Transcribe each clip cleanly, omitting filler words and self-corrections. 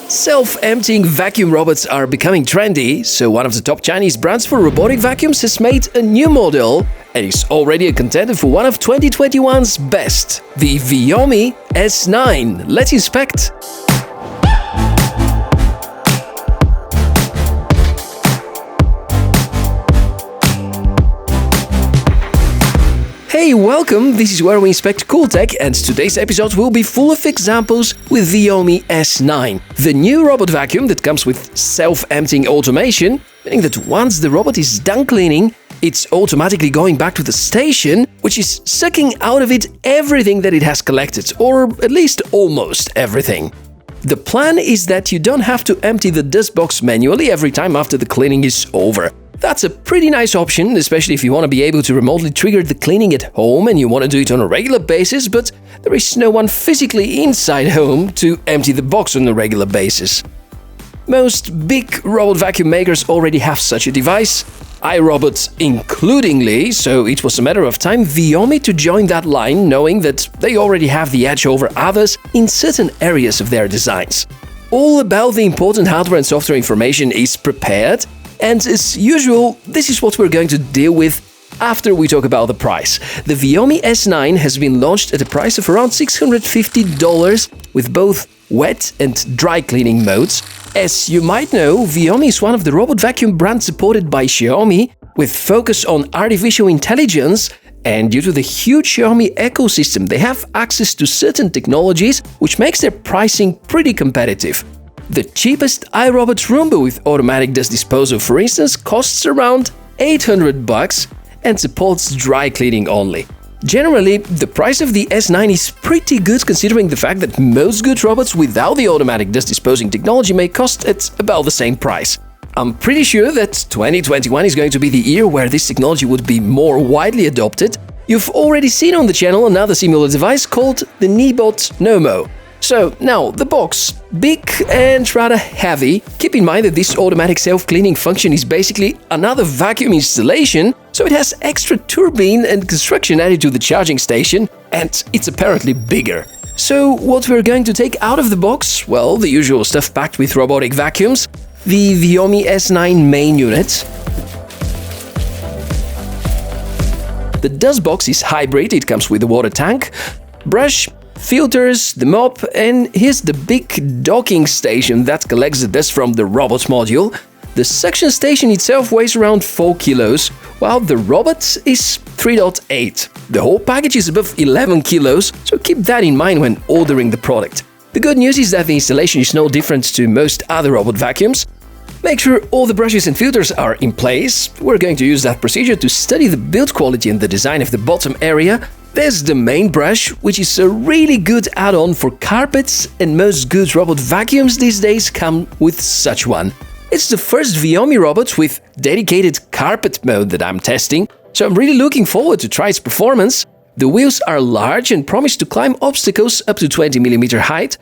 Self-emptying vacuum robots are becoming trendy, so one of the top Chinese brands for robotic vacuums has made a new model and is already a contender for one of 2021's best, the Viomi S9. Let's inspect. Hey, welcome! This is where we inspect cool tech, and today's episode will be full of examples with Viomi S9, the new robot vacuum that comes with self-emptying automation, meaning that once the robot is done cleaning, it's automatically going back to the station, which is sucking out of it everything that it has collected, or at least almost everything. The plan is that you don't have to empty the dust box manually every time after the cleaning is over. That's a pretty nice option, especially if you want to be able to remotely trigger the cleaning at home and you want to do it on a regular basis, but there is no one physically inside home to empty the box on a regular basis. Most big robot vacuum makers already have such a device, iRobot includingly, so it was a matter of time Viomi to join that line, knowing that they already have the edge over others in certain areas of their designs. All about the important hardware and software information is prepared, and as usual, this is what we're going to deal with after we talk about the price. The Viomi S9 has been launched at a price of around $650 with both wet and dry cleaning modes. As you might know, Viomi is one of the robot vacuum brands supported by Xiaomi, with focus on artificial intelligence, and due to the huge Xiaomi ecosystem, they have access to certain technologies which makes their pricing pretty competitive. The cheapest iRobot Roomba with automatic dust disposal, for instance, costs around $800 and supports dry cleaning only. Generally, the price of the S9 is pretty good considering the fact that most good robots without the automatic dust disposing technology may cost at about the same price. I'm pretty sure that 2021 is going to be the year where this technology would be more widely adopted. You've already seen on the channel another similar device called the Neabot Nomo. So, now, the box. Big and rather heavy. Keep in mind that this automatic self-cleaning function is basically another vacuum installation, so it has extra turbine and construction added to the charging station, and it's apparently bigger. So, what we're going to take out of the box? Well, the usual stuff packed with robotic vacuums, the Viomi S9 main unit. The dust box is hybrid, it comes with a water tank, brush, filters, the mop, and here's the big docking station that collects the dust from the robot module. The suction station itself weighs around 4 kilos, while the robot is 3.8. The whole package is above 11 kilos, so keep that in mind when ordering the product. The good news is that the installation is no different to most other robot vacuums. Make sure all the brushes and filters are in place. We're going to use that procedure to study the build quality and the design of the bottom area. There's the main brush, which is a really good add-on for carpets, and most good robot vacuums these days come with such one. It's the first Viomi robot with dedicated carpet mode that I'm testing, so I'm really looking forward to try its performance. The wheels are large and promise to climb obstacles up to 20mm height.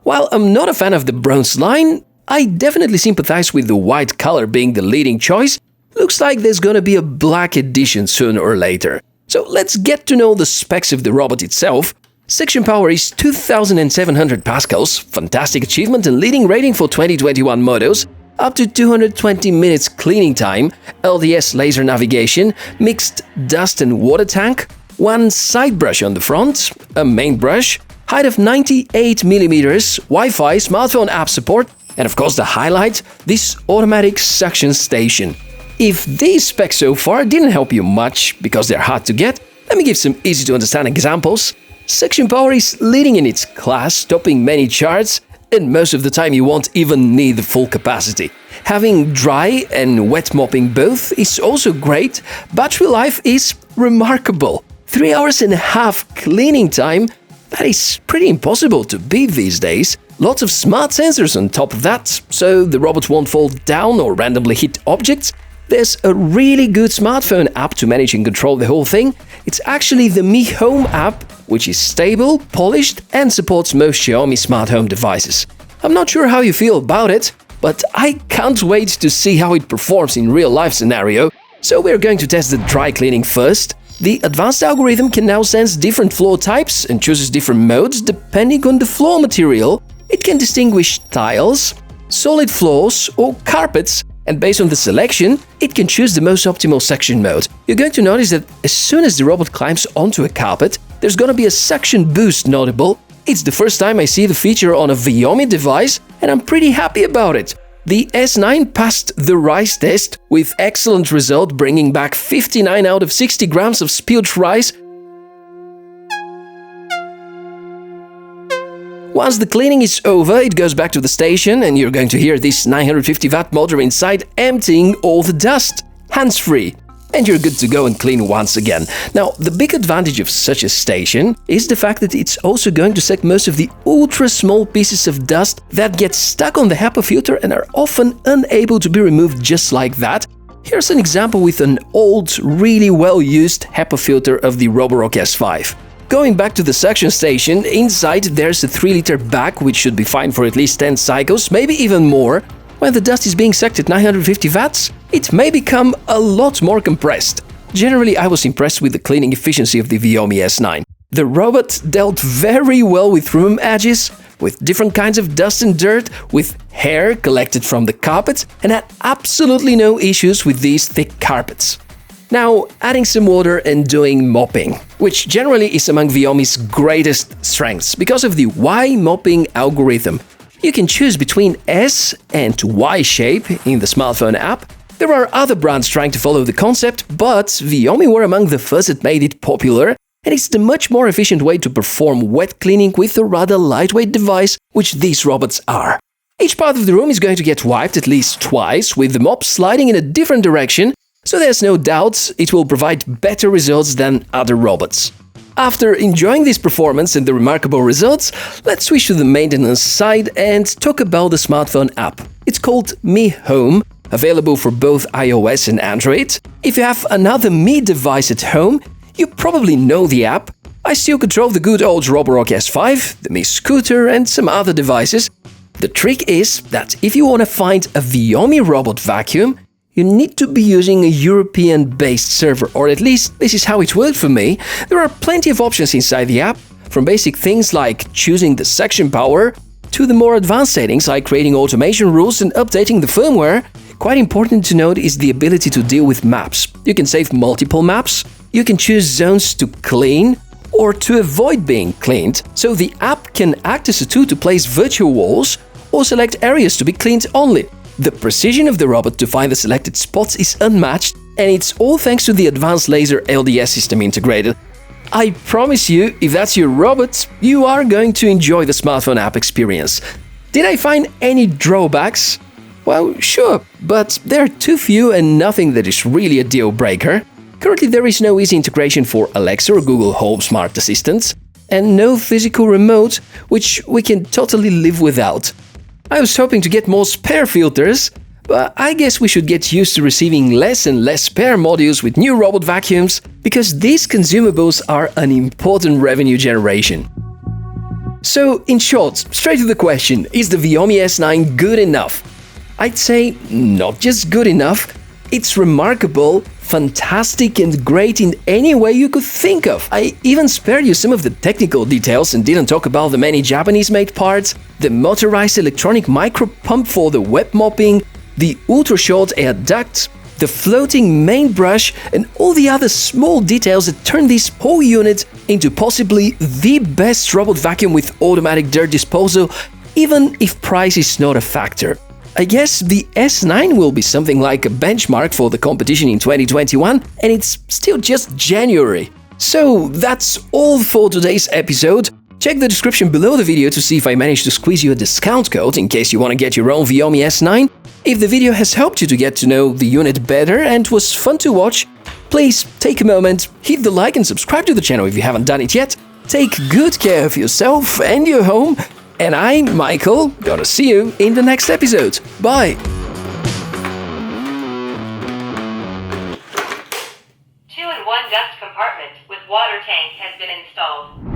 While I'm not a fan of the bronze line, I definitely sympathize with the white color being the leading choice. Looks like there's gonna be a black edition sooner or later. So let's get to know the specs of the robot itself. Suction power is 2700 pascals, fantastic achievement and leading rating for 2021 models, up to 220 minutes cleaning time, LDS laser navigation, mixed dust and water tank, one side brush on the front, a main brush, height of 98mm, Wi-Fi, smartphone app support, and of course the highlight, this automatic suction station. If these specs so far didn't help you much because they're hard to get, let me give some easy to understand examples. Suction power is leading in its class, topping many charts, and most of the time you won't even need the full capacity. Having dry and wet mopping both is also great. Battery life is remarkable. 3 hours and a half cleaning time, that is pretty impossible to beat these days. Lots of smart sensors on top of that, so the robot won't fall down or randomly hit objects. There's a really good smartphone app to manage and control the whole thing. It's actually the Mi Home app, which is stable, polished, and supports most Xiaomi smart home devices. I'm not sure how you feel about it, but I can't wait to see how it performs in real-life scenario. So we're going to test the dry cleaning first. The advanced algorithm can now sense different floor types and chooses different modes depending on the floor material. It can distinguish tiles, solid floors or carpets, and based on the selection, it can choose the most optimal suction mode. You're going to notice that as soon as the robot climbs onto a carpet, there's gonna be a suction boost notable. It's the first time I see the feature on a Viomi device, and I'm pretty happy about it. The S9 passed the rice test with excellent result, bringing back 59 out of 60 grams of spilled rice. Once the cleaning is over, it goes back to the station and you're going to hear this 950 watt motor inside emptying all the dust, hands-free. And you're good to go and clean once again. Now, the big advantage of such a station is the fact that it's also going to suck most of the ultra-small pieces of dust that get stuck on the HEPA filter and are often unable to be removed just like that. Here's an example with an old, really well-used HEPA filter of the Roborock S5. Going back to the suction station, inside there's a 3-liter bag which should be fine for at least 10 cycles, maybe even more. When the dust is being sucked at 950 watts, it may become a lot more compressed. Generally, I was impressed with the cleaning efficiency of the Viomi S9. The robot dealt very well with room edges, with different kinds of dust and dirt, with hair collected from the carpet, and had absolutely no issues with these thick carpets. Now, adding some water and doing mopping, which generally is among Viomi's greatest strengths because of the Y mopping algorithm. You can choose between S and Y shape in the smartphone app. There are other brands trying to follow the concept, but Viomi were among the first that made it popular, and it's the much more efficient way to perform wet cleaning with a rather lightweight device, which these robots are. Each part of the room is going to get wiped at least twice, with the mop sliding in a different direction, so there's no doubt it will provide better results than other robots. After enjoying this performance and the remarkable results, let's switch to the maintenance side and talk about the smartphone app. It's called Mi Home, available for both iOS and Android. If you have another Mi device at home, you probably know the app. I still control the good old Roborock S5, the Mi Scooter and some other devices. The trick is that if you want to find a Viomi robot vacuum, you need to be using a European-based server, or at least this is how it worked for me. There are plenty of options inside the app, from basic things like choosing the suction power, to the more advanced settings like creating automation rules and updating the firmware. Quite important to note is the ability to deal with maps. You can save multiple maps, you can choose zones to clean, or to avoid being cleaned, so the app can act as a tool to place virtual walls, or select areas to be cleaned only. The precision of the robot to find the selected spots is unmatched, and it's all thanks to the advanced laser LDS system integrated. I promise you, if that's your robot, you are going to enjoy the smartphone app experience. Did I find any drawbacks? Well, sure, but they're too few and nothing that is really a deal breaker. Currently there is no easy integration for Alexa or Google Home smart assistants, and no physical remote, which we can totally live without. I was hoping to get more spare filters, but I guess we should get used to receiving less and less spare modules with new robot vacuums, because these consumables are an important revenue generation. So, in short, straight to the question, is the Viomi S9 good enough? I'd say not just good enough, it's remarkable, fantastic and great in any way you could think of. I even spared you some of the technical details and didn't talk about the many Japanese-made parts, the motorized electronic micro pump for the web mopping, the ultra-short air duct, the floating main brush, and all the other small details that turn this whole unit into possibly the best robot vacuum with automatic dirt disposal, even if price is not a factor. I guess the S9 will be something like a benchmark for the competition in 2021, and it's still just January. So that's all for today's episode. Check the description below the video to see if I managed to squeeze you a discount code in case you want to get your own Viomi S9. If the video has helped you to get to know the unit better and was fun to watch, please take a moment, hit the like and subscribe to the channel if you haven't done it yet. Take good care of yourself and your home. And I'm Michael, gonna see you in the next episode. Bye! 2-in-1 dust compartment with water tank has been installed.